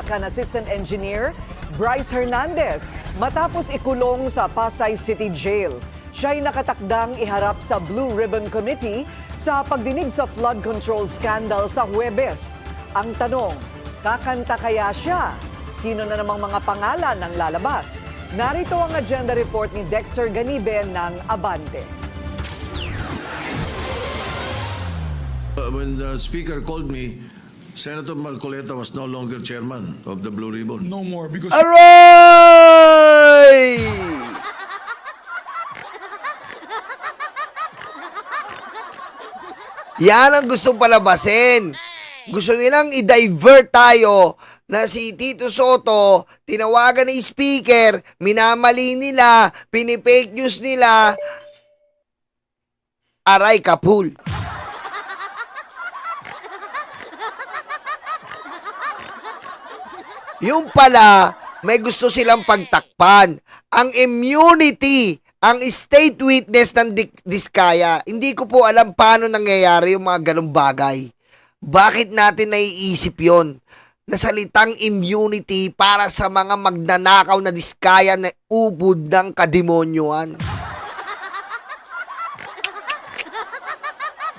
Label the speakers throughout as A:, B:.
A: kan Assistant Engineer Bryce Hernandez matapos ikulong sa Pasay City Jail. Siya'y nakatakdang iharap sa Blue Ribbon Committee sa pagdinig sa flood control scandal sa Huwebes. Ang tanong, kakanta kaya siya? Sino na namang mga pangalan ang lalabas? Narito ang agenda report ni Dexter Ganibe ng Abante.
B: When the speaker called me, Senator Marcoleta was no longer chairman of the Blue Ribbon.
C: No more because
D: Aray! Yan ang gustong palabasin. Gusto nilang i-divert tayo na si Tito Soto, tinawagan ng speaker, minamali nila, pinipake news nila. Aray kapul. Yung pala, may gusto silang pagtakpan. Ang immunity, ang state witness ng Diskaya, hindi ko po alam paano nangyayari yung mga ganong bagay. Bakit natin naiisip yon? Nasalitang immunity para sa mga magnanakaw na Diskaya na ubod ng kademonyoan.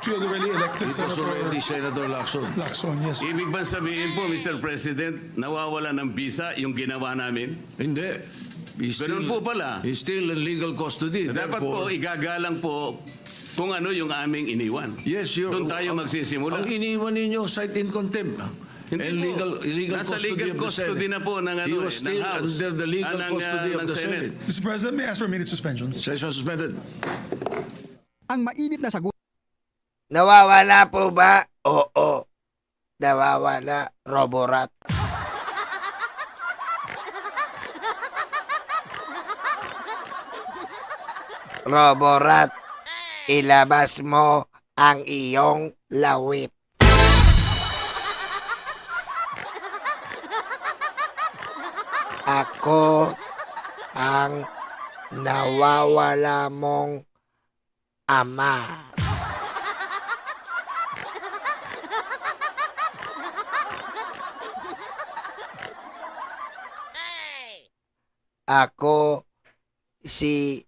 C: really elected
B: It was already Senator Lacson.
C: Lacson, yes.
E: Ibig ba sabihin po, Mr. President, nawawala ng visa yung ginawa namin?
B: Hindi.
E: Ganun po pala.
B: He's still in legal custody.
E: Dapat po, igagalang po kung ano yung aming iniwan.
B: Yes,
E: Doon tayo magsisimula.
B: Ang iniwan ninyo, cite in contempt.
E: Hindi
B: And
E: po.
B: illegal
E: Nasa
B: custody
E: legal
B: of the
E: custody
B: Senate.
E: na po ng,
B: He was
E: ng
B: still
E: House.
B: under the legal
E: ng,
B: custody of
E: ng
B: the Senate.
C: Mr. President, may I ask for a minute suspension?
B: Session suspended.
F: Ang mainit na sagot
D: Nawawala po ba? Oo. Nawawala, Roborat. Roborat, ilabas mo ang iyong lawit. Ako ang nawawala mong ama. Ako si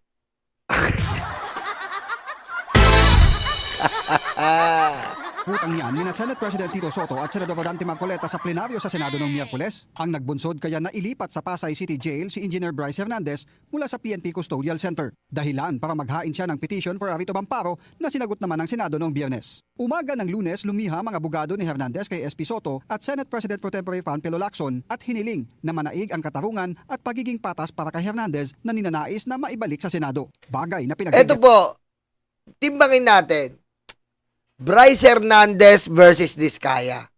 F: Putang yan ni na Senate President Tito Soto at Senador Rodante Marcoleta sa plenaryo sa Senado noong Miyerkules. Ang nagbunsod kaya na ilipat sa Pasay City Jail si Engineer Bryce Hernandez mula sa PNP Custodial Center. Dahilan para maghain siya ng petition for a writ of amparo na sinagot naman ng Senado noong Biyernes. Umaga ng Lunes, lumiham ang abogado ni Hernandez kay SP Soto at Senate President Pro Tempore Panfilo Lacson at hiniling na manaig ang katarungan at pagiging patas para kay Hernandez na ninanais na maibalik sa Senado. Bagay na
D: Ito po, timbangin natin. Bryce Hernandez versus Diskaya.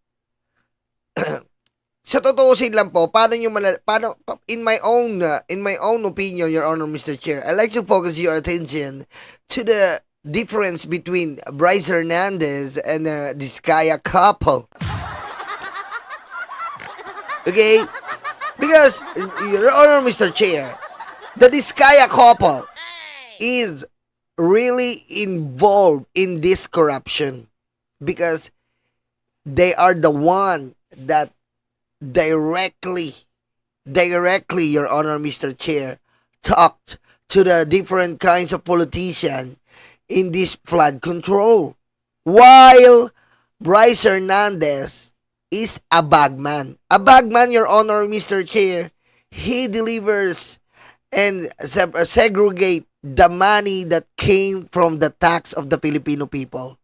D: Sa totoosin lang po, paano in my own opinion, Your Honor, Mr. Chair, I'd like to focus your attention to the difference between Bryce Hernandez and Diskaya couple. Okay? Because, Your Honor, Mr. Chair, the Diskaya couple is really involved in this corruption because they are the one that directly, Your Honor, Mr. Chair, talked to the different kinds of politicians in this flood control. While Bryce Hernandez is a bagman. A bagman, Your Honor, Mr. Chair, he delivers and segregate the money that came from the tax of the Filipino people.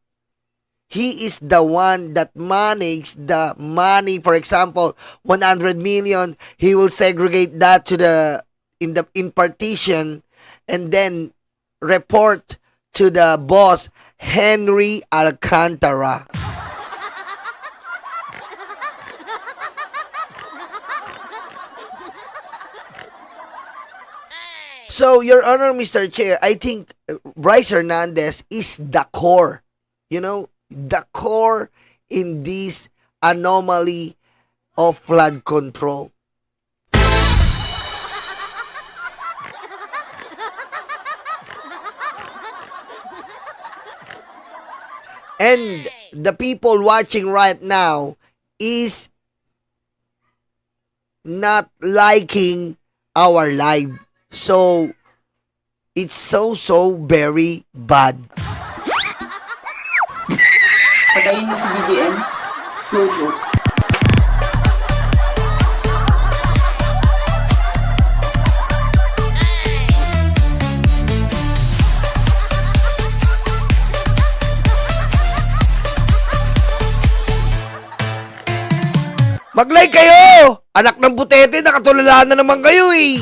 D: He is the one that managed the money. For example, 100 million, he will segregate that to in partition and then report to the boss, Henry Alcantara. So, Your Honor, Mr. Chair, I think Bryce Hernandez is the core, the core in this anomaly of flood control. And the people watching right now is not liking our live. So, it's so very bad.
G: Patayin mo si BBM. No joke.
D: Mag-like kayo! Anak ng butete, nakatulala na naman kayo eh.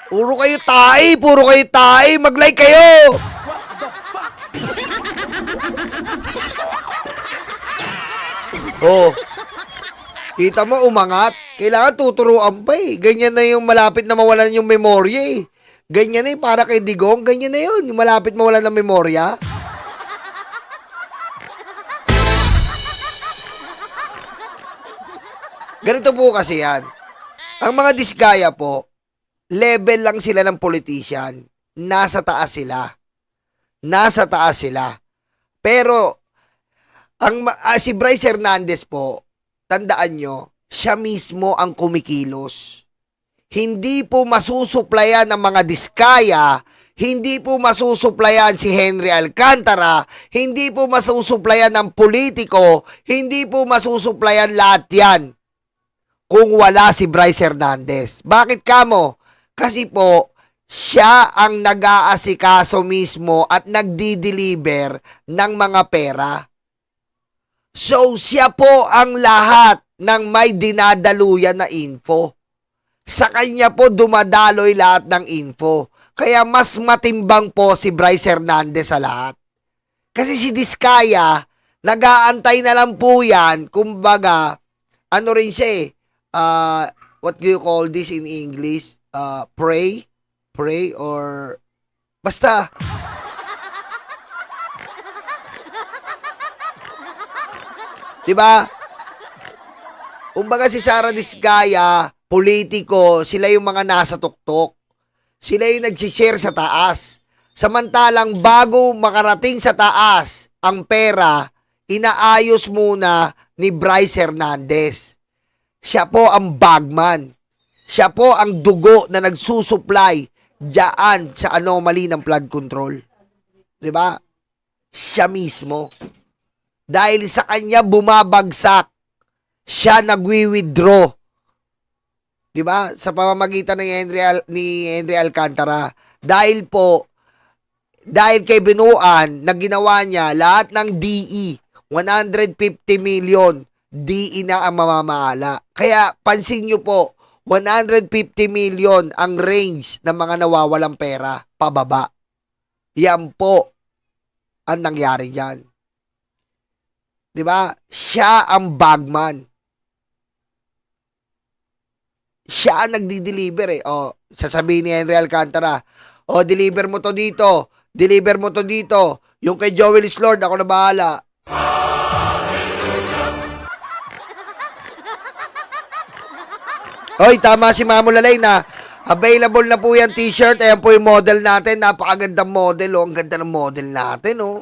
D: Puro kayo tae, mag-like kayo! Oh, kita mo umangat. Kailangan tuturuan pa eh. Ganyan na yung malapit na mawalan yung memorya eh. Ganyan na eh, para kay Digong, ganyan na yun. Yung malapit mawalan ng memorya. Ganito po kasi yan. Ang mga diskaya po, level lang sila ng politician. Nasa taas sila. Nasa taas sila. Pero, si Bryce Hernandez po, tandaan nyo, siya mismo ang kumikilos. Hindi po masusuplayan ng mga diskaya, hindi po masusuplayan si Henry Alcantara, hindi po masusuplayan ng politiko, hindi po masusuplayan lahat yan kung wala si Bryce Hernandez. Bakit kamo? Kasi po, siya ang nag-aasikaso mismo at nagdi-deliver ng mga pera. So, siya po ang lahat ng may dinadaluyan na info. Sa kanya po dumadaloy lahat ng info. Kaya mas matimbang po si Bryce Hernandez sa lahat. Kasi si Diskaya, nag-aantay na lang po yan. Kumbaga, ano rin siya eh. What do you call this in English? Pray? Pray or... Basta. Diba? Kumbaga si Sara Diskaya, politiko, sila yung mga nasa tuktok. Sila yung nag-share sa taas. Samantalang bago makarating sa taas ang pera, inaayos muna ni Bryce Hernandez. Siya po ang bagman. Siya po ang dugo na nagsusupply diyan sa anomaly ng flood control. Diba? Siya mismo. Dahil sa kanya bumabagsak. Siya nagwi-withdraw. Diba? Sa pamamagitan ni Henry Alcantara. Dahil kay Binuan, na ginawa niya lahat ng DE, 150 million, DE na ang mamamahala. Kaya pansin nyo po, 150 million ang range ng mga nawawalang pera pababa. Yan po ang nangyari dyan. Diba? Siya ang bagman. Siya ang nagdi-deliver eh. O, sasabihin ni Henry Alcantara, o, deliver mo to dito. Deliver mo to dito. Yung kay Joel Lord, ako na bahala. Hoy, tama si Mamo Lalay na available na po yan t-shirt. Ayan po yung model natin. Napakagandang model. Oh. Ang ganda ng model natin. Oh.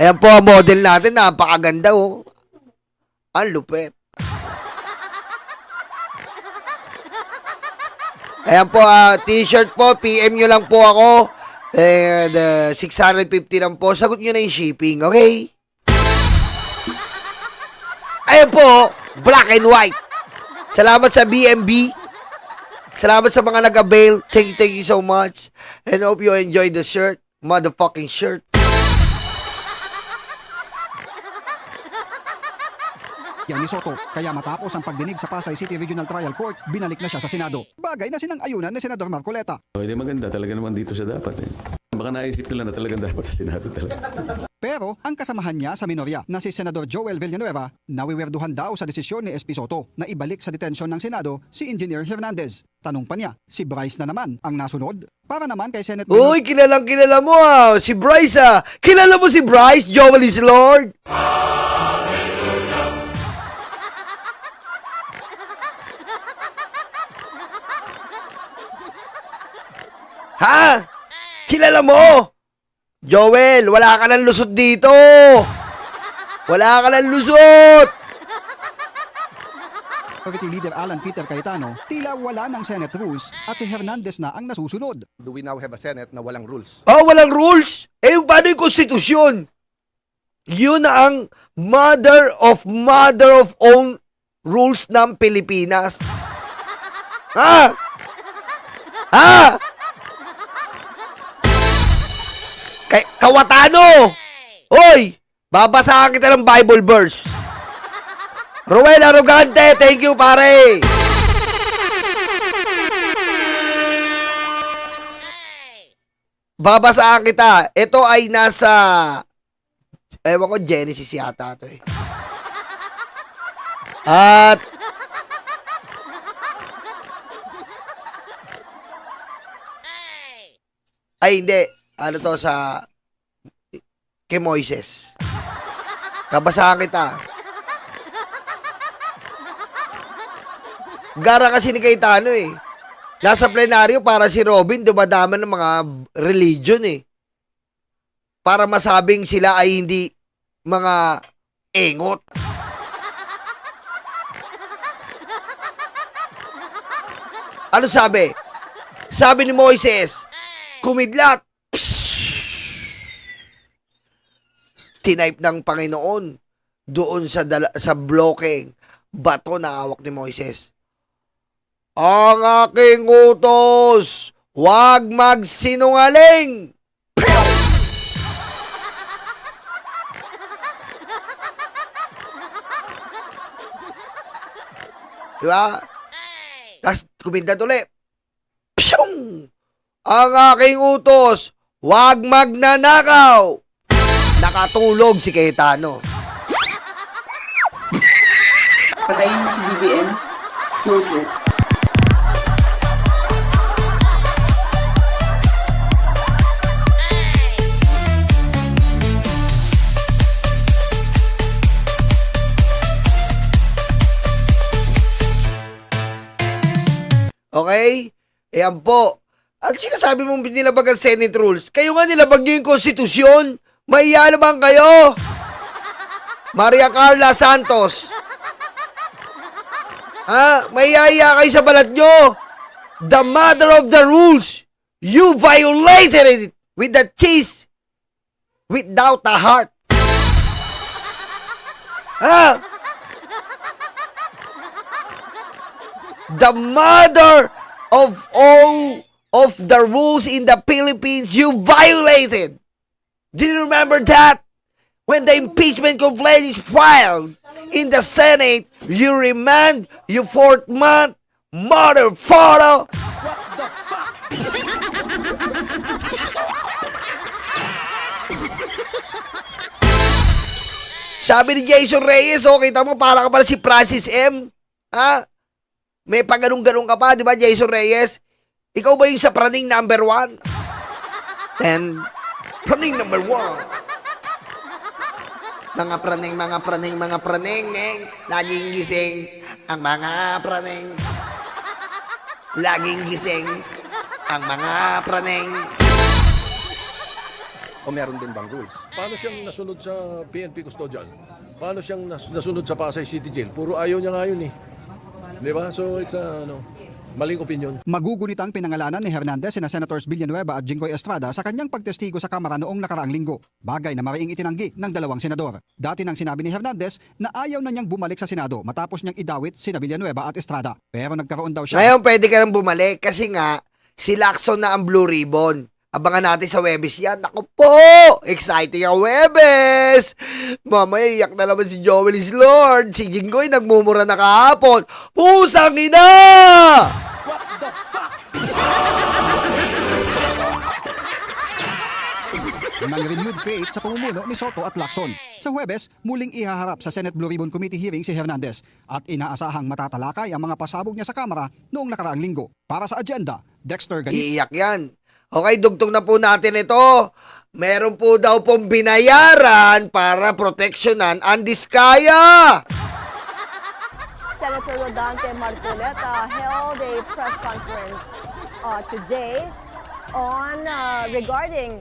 D: Ayan po ang model natin. Napakaganda. Oh. Ang lupet. Ayan po, t-shirt po. PM nyo lang po ako. And 650 lang po. Sagot nyo na yung shipping, okay? Ayan po, black and white. Salamat sa BMB. Salamat sa mga nag-avail. Thank you so much. And hope you enjoy the shirt. Motherfucking shirt.
F: Yan ni Soto, kaya matapos ang pagdinig sa Pasay City Regional Trial Court, binalik na siya sa Senado. Bagay na sinang-ayunan ni Senador Marcoleta.
B: Okay, maganda. Talaga naman dito siya dapat eh. Baka naisip nila na talagang dapat sa Senado talaga.
F: Pero ang kasamahan niya sa minorya na si Senador Joel Villanueva, nawiwerduhan daw sa desisyon ni SP Soto na ibalik sa detensyon ng Senado si Engineer Hernandez. Tanong pa niya, si Bryce na naman ang nasunod? Para naman kay Senate...
D: Uy, kilala mo si Bryce Kilala mo si Bryce, Joel is Lord? Ha? Kilala mo? Joel, wala ka ng lusot dito. Wala ka ng lusot.
F: Minority Leader Alan Peter Cayetano, tila wala ng Senate rules at si Hernandez na ang nasusunod.
H: Do we now have a Senate na walang rules?
D: Oh, walang rules? Eh, paano yung konstitusyon? Yun na ang mother of own rules ng Pilipinas. Ha? Ha? Kawatano! Hoy! Babasahan kita ng Bible verse. Ruel Arrogante, thank you pare! Babasahan kita. Ito ay nasa, ewan ko, Genesis yata ito eh. At, ay hindi, ano to sa, kay Moises. Babasahan kita. Gara kasi ni Cayetano eh. Nasa plenaryo para si Robin dumadaman ng mga religion eh. Para masabing sila ay hindi mga engot. Ano sabi? Sabi ni Moises, kumidlat. Tinype ng Panginoon doon sa blokeng bato na hawak ni Moises. Ang aking utos, huwag magsinungaling. Diba? Tapos kumindat ulit. Pshong! Ang aking utos, huwag magnanakaw. Nakatulog si Cayetano.
G: Patayin mo si BBM. No joke.
D: Okay? Ayan po. At sinasabi mong nilabag ang Senate rules. Kayo nga nilabag nyo yung konstitusyon. Mahiya naman kayo. Maria Carla Santos. Ha? Mahiya kayo sa balat nyo. The mother of the rules. You violated it with the cheese. Without a heart. Ha? The mother of all of the rules in the Philippines you violated. Do you remember that? When the impeachment complaint is filed in the Senate, you remand your 4th month mother photo. Sabi ni Jason Reyes, oh, kita mo, para ka pala si Francis M. Ha? May pagganong-ganong ka pa, di ba, Jason Reyes? Ikaw ba yung sa praning number 1? And praning number 1. Mga praning, laging gising. Ang mga praning. Laging gising. Ang mga praning.
H: O meron din bang rules?
B: Paano siyang nasunod sa PNP custodial? Paano siyang nasunod sa Pasay City Jail? Puro ayaw niya nga yun eh. Di ba? So it's maling opinion.
F: Magugunit ang pinangalanan ni Hernandez sina Senators Villanueva at Jinggoy Estrada sa kanyang pagtestigo sa Kamara noong nakaraang linggo. Bagay na mariing itinanggi ng dalawang senador. Dati nang sinabi ni Hernandez na ayaw na niyang bumalik sa Senado matapos niyang idawit sina Villanueva at Estrada. Pero nagkaroon daw siya.
D: Ngayon pwede ka nang bumalik kasi nga si Lacson na ang Blue Ribbon. Abangan natin sa Webes yan. Naku po! Exciting ang Webes! Mamaya iyak na naman si Joel is Lord. Si Jinggoy nagmumura na kahapon. Pusang ina!
F: Nang renewed faith sa pamumuno ni Soto at Lacson. Sa Huwebes, muling ihaharap sa Senate Blue Ribbon Committee hearing si Hernandez at inaasahang matatalakay ang mga pasabog niya sa Kamara noong nakaraang linggo. Para sa agenda, Dexter Ganit.
D: Iiyak yan. Okay, dugtong na po natin ito. Meron po daw pong binayaran para proteksyonan ang Diskaya.
I: Senator Rodante Marcoleta held a press conference today on regarding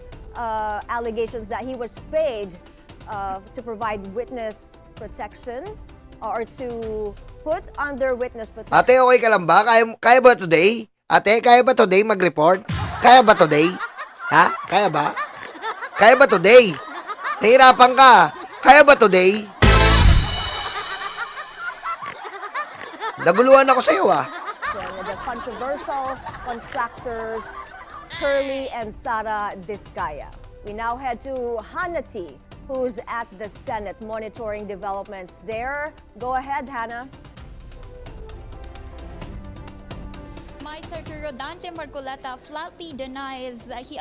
I: allegations that he was paid to provide witness protection or to put under witness protection.
D: Ate, okay ka lang ba? Kaya ba today? Ate, kaya ba today mag-report? Kaya ba today? Ha? Kaya ba? Kaya ba today? Nahirapan ka. Kaya ba today? Naguluhan ako sa'yo ah.
I: The controversial contractors Curly and Sara Diskaya. We now head to Hannah, who's at the Senate monitoring developments there. Go ahead, Hannah.
J: My Senator Rodante Marcoleta flatly denies that he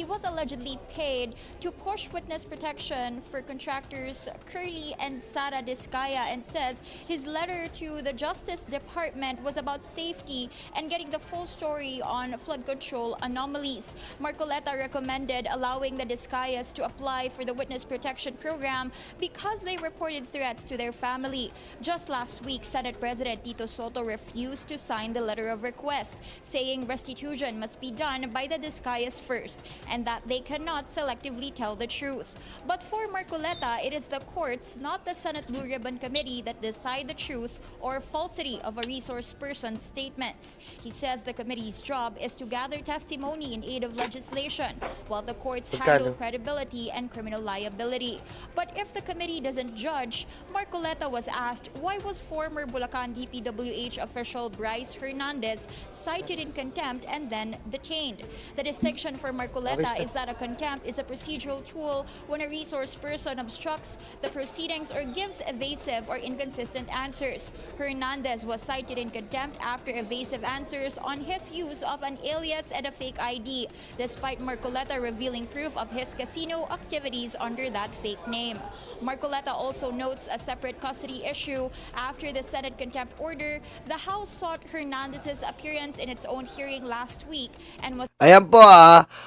J: was allegedly paid to push witness protection for contractors Curly and Sara Diskaya, and says his letter to the Justice Department was about safety and getting the full story on flood control anomalies. Marcoleta recommended allowing the Diskayas to apply for the witness protection program because they reported threats to their family. Just last week, Senate President Tito Soto refused to sign the letter of request, saying restitution must be done by the Diskayas first and that they cannot selectively tell the truth. But for Marcoleta, it is the courts, not the Senate Blue Ribbon Committee, that decide the truth or falsity of a resource person's statements. He says the committee's job is to gather testimony in aid of legislation, while the courts handle credibility and criminal liability. But if the committee doesn't judge, Marcoleta was asked why was former Bulacan DPWH official Bryce Hernandez cited in contempt and then detained. The distinction for Marcoleta is that a contempt is a procedural tool when a resource person obstructs the proceedings or gives evasive or inconsistent answers. Hernandez was cited in contempt after evasive answers on his use of an alias and a fake ID, despite Marcoleta revealing proof of his casino activities under that fake name. Marcoleta also notes a separate custody issue. After the Senate contempt order, the House sought Hernandez's appearance in its own hearing last week and was...
D: Ayan po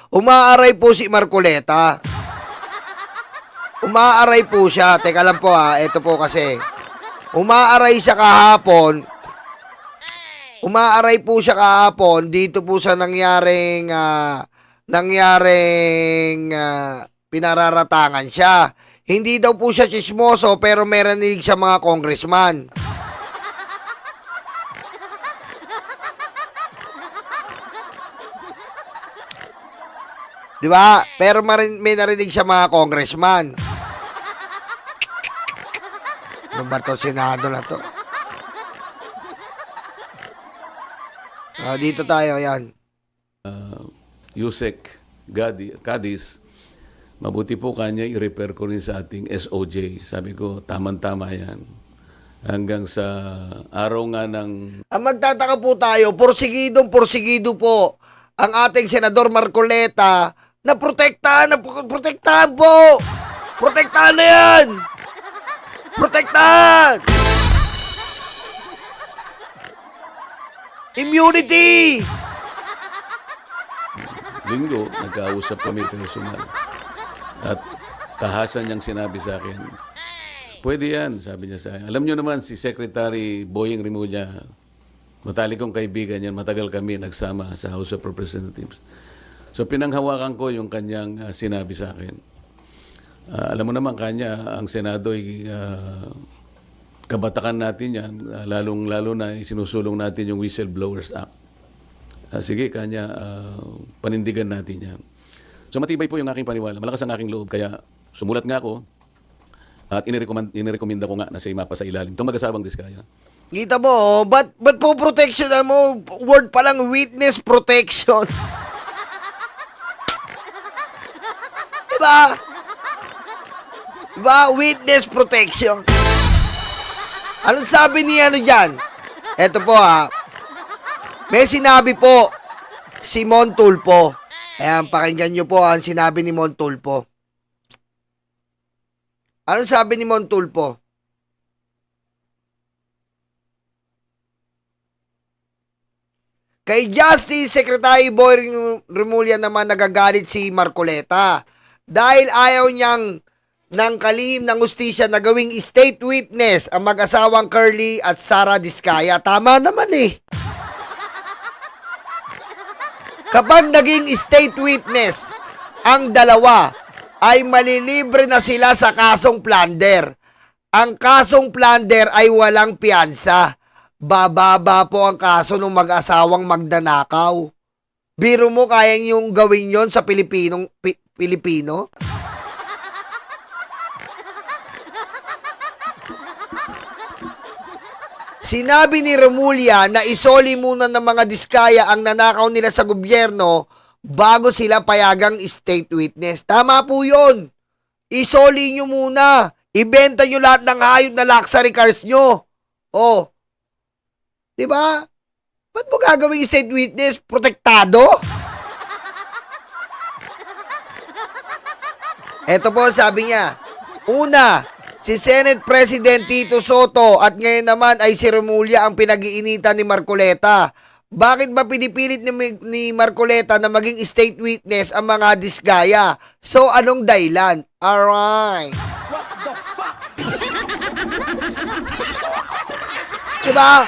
D: umaaray po si Marcoleta. Umaaray po siya. Teka lang po ito po kasi. Umaaray siya kahapon. Umaaray po siya kahapon dito po sa nangyaring pinararatangan siya. Hindi daw po siya chismoso pero meron din siya mga congressman. Di ba? Pero may narinig siya mga congressman. Ano ba ito? Senado na to. Dito tayo, yan.
E: Yusek Cadiz, mabuti po kanya i-repair ko rin sa ating SOJ. Sabi ko, tama-tama yan. Hanggang sa araw nga ng...
D: Ang magtataka po tayo, porsigido po ang ating Senador Marcoleta na protektahan po! Protektahan na yan! Protektahan! Immunity!
E: Linggo, nagkausap kami personal. At tahasan niyang sinabi sa akin, pwede yan, sabi niya sa akin. Alam niyo naman, si Secretary Boying Rimulya, matalikong kaibigan yan, matagal kami nagsama sa House of Representatives. So pinanghawakan ko yung kanyang sinabi sa akin. Alam mo naman kanya, ang Senado ay kabatakan natin yan, lalong-lalo na sinusulong natin yung Whistleblowers Act. Sige, kanya, panindigan natin yan. So matibay po yung aking paniwala. Malakas ang aking loob. Kaya sumulat nga ako at inirekomenda ko nga na siya mapa sa ilalim. Itong mag-asawang Diskaya.
D: Kita mo, ba't po protection mo? Word pa lang, witness protection. Diba? Diba? Witness protection. Anong sabi niya dyan? Eto po may sinabi po si Montulpo. Ayan, pakinggan nyo po ang sinabi ni Montulpo. Anong sabi ni Montulpo? Kay Justice Secretary Boying Rimulya naman nagagalit si Marcoleta dahil ayaw niyang ng kalihim ng hustisya na gawing state witness ang mag-asawang Curly at Sara Diskaya. Tama naman Kapag naging state witness ang dalawa, ay malilibre na sila sa kasong plunder. Ang kasong plunder ay walang piyansa. Bababa po ang kaso ng mag-asawang magnanakaw. Biro mo kayang yung gawin yon sa Pilipino? Sinabi ni Remulla na isoli muna ng mga diskaya ang nanakaw nila sa gobyerno bago sila payagang state witness. Tama po yun. Isoli nyo muna. Ibenta nyo lahat ng hayop na luxury cars nyo. Oh. Diba? Ba't mo gagawing state witness? Protektado? Eto po sabi niya. Una, si Senate President Tito Soto at ngayon naman ay si Remulla ang pinag-iinitan ni Marcoleta. Bakit ba pinipilit ni Marcoleta na maging state witness ang mga disgaya? So, anong dahilan? Alright. What the fuck? Diba?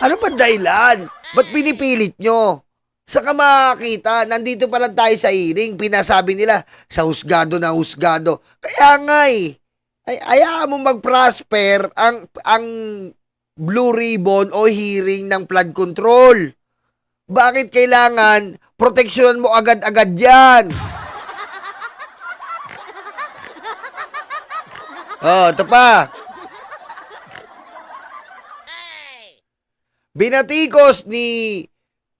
D: Ano ba dahilan? Ba't pinipilit nyo? Saka makakita, nandito pa lang tayo sa hearing, pinasabi nila, sa husgado na husgado. Kaya nga ay hayaan mo mag-prosper ang blue ribbon o hearing ng flood control. Bakit kailangan proteksyon mo agad-agad yan? Oh, ito pa. Binatikos ni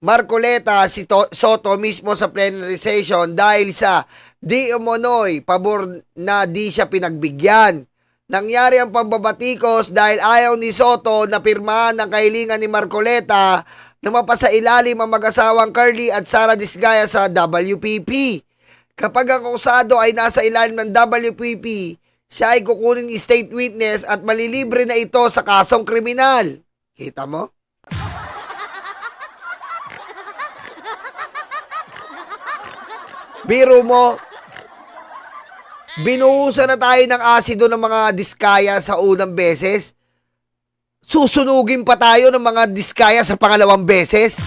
D: Marcoleta si Soto mismo sa plenary session dahil sa di umano'y pabor na di siya pinagbigyan. Nangyari ang pagbabatikos dahil ayaw ni Soto na pirmahan ng kahilingan ni Marcoleta na mapasailalim ang mag-asawang Curly at Sara Disgaya sa WPP. Kapag ang akusado ay nasa ilalim ng WPP, siya ay kukunin ni state witness at malilibre na ito sa kasong kriminal. Kita mo? Biro mo, binuhusan na tayo ng asido ng mga diskaya sa unang beses. Susunugin pa tayo ng mga diskaya sa pangalawang beses.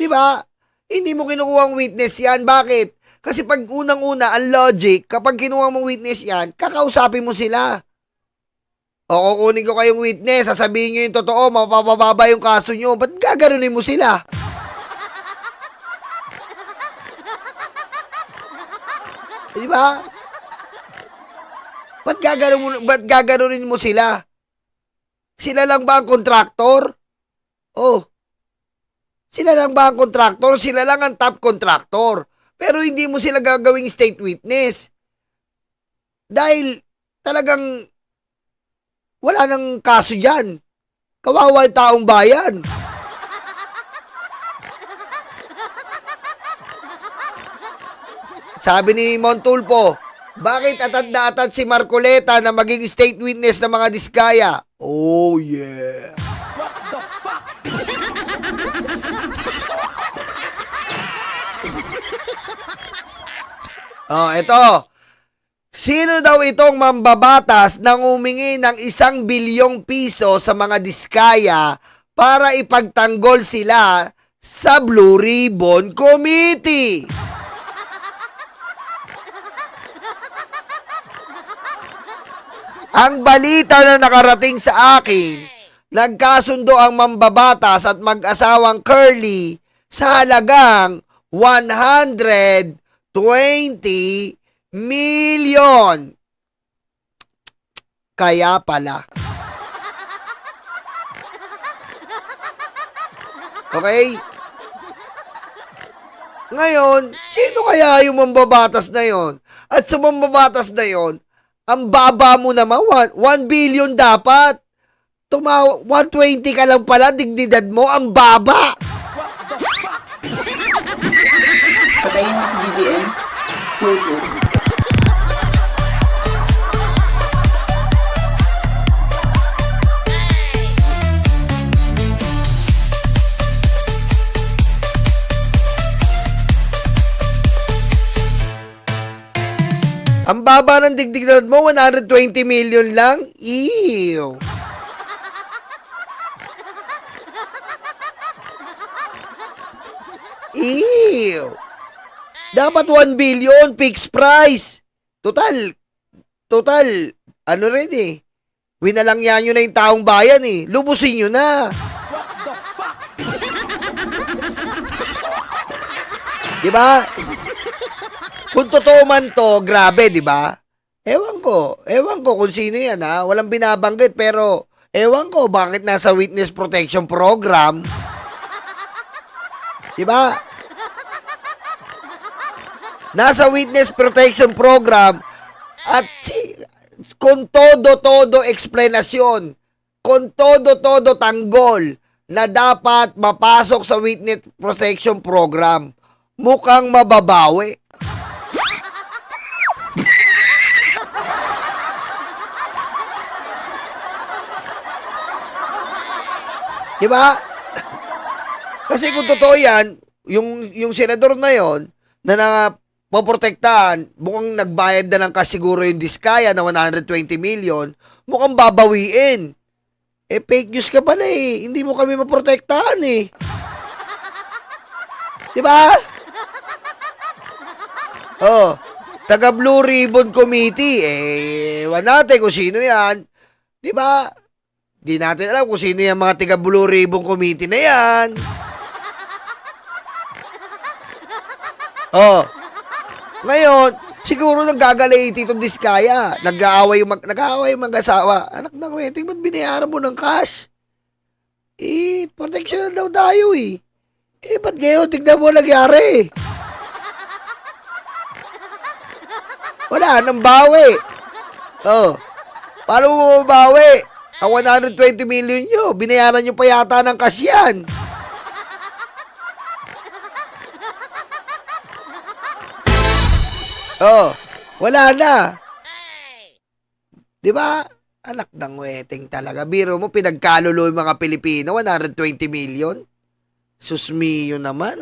D: Diba? Hindi mo kinukuha ang witness yan. Bakit? Kasi pag unang-una, ang logic, kapag kinuha mong witness yan, kakausapin mo sila. O kukunin ko kayong witness, sasabihin nyo yung totoo, mapapababa yung kaso nyo. Ba't gaganunin mo sila? Diba? Ba't gaganunin mo sila? Sila lang ba ang kontraktor? Oh. Sila lang ba ang kontraktor? Sila lang ang top kontraktor. Pero hindi mo sila gagawing state witness. Dahil talagang wala nang kaso dyan. Kawawa yung taong bayan. Sabi ni Montulfo, bakit atad na atad si Marcoleta na maging state witness ng mga diskaya? Oh yeah. What the fuck? Oh, eto. Sino daw itong mambabatas nang humingi ng 1 bilyong piso sa mga diskaya para ipagtanggol sila sa Blue Ribbon Committee? Ang balita na nakarating sa akin, nagkasundo ang mambabatas at mag-asawang Curly sa halagang 120 million. Kaya pala. Okay? Ngayon, sino kaya yung mambabatas na yon? At sa mambabatas na yon, ang baba mo naman, 1 billion dapat. 120 ka lang pala, dignidad mo, ang baba.
G: Patayin mo si BBM. No joke.
D: Ang baba ng digdig mo, 120 million lang. Ew. Ew. Dapat 1 billion, fixed price. Total, ano rin eh. Winalangyan nyo na yung taong bayan eh. Lubusin nyo na. Diba? Kung totoo man to, grabe, diba? Ewan ko kung sino yan ha. Walang binabanggit pero ewan ko bakit nasa witness protection program. Diba? Nasa witness protection program at con todo explanasyon, con todo tanggol na dapat mapasok sa witness protection program. Mukhang mababawi. Diba? Kasi kung totoo yan, yung senador na yon na poprotektahan, mukhang nagbayad na ng kasiguro yung Diskaya na 120 million, mukhang babawiin. Eh, fake news ka pala eh. Hindi mo kami maprotektahan eh. Diba? Oh, taga Blue Ribbon Committee, ewan natin kung sino yan. Diba? Di natin alam kung sino yung mga taga Blue Ribbon Committee na yan. Oh, ngayon, siguro naggagalay itong Diskaya. Nag-aaway yung mag-asawa. Anak ng wedding, ba't binayaran mo ng cash? Eh, protection na daw tayo eh. Eh, ba't ngayon? Tignan mo nangyari. Wala, nang bawi. Oh, paano mo mabawi? Ang 120 million nyo, binayaran nyo pa yata ng cash yan. Oh, wala na. Diba? Anak ng weteng talaga. Biro mo, pinagkalulo yung mga Pilipino, 120 million. Susmiyo naman.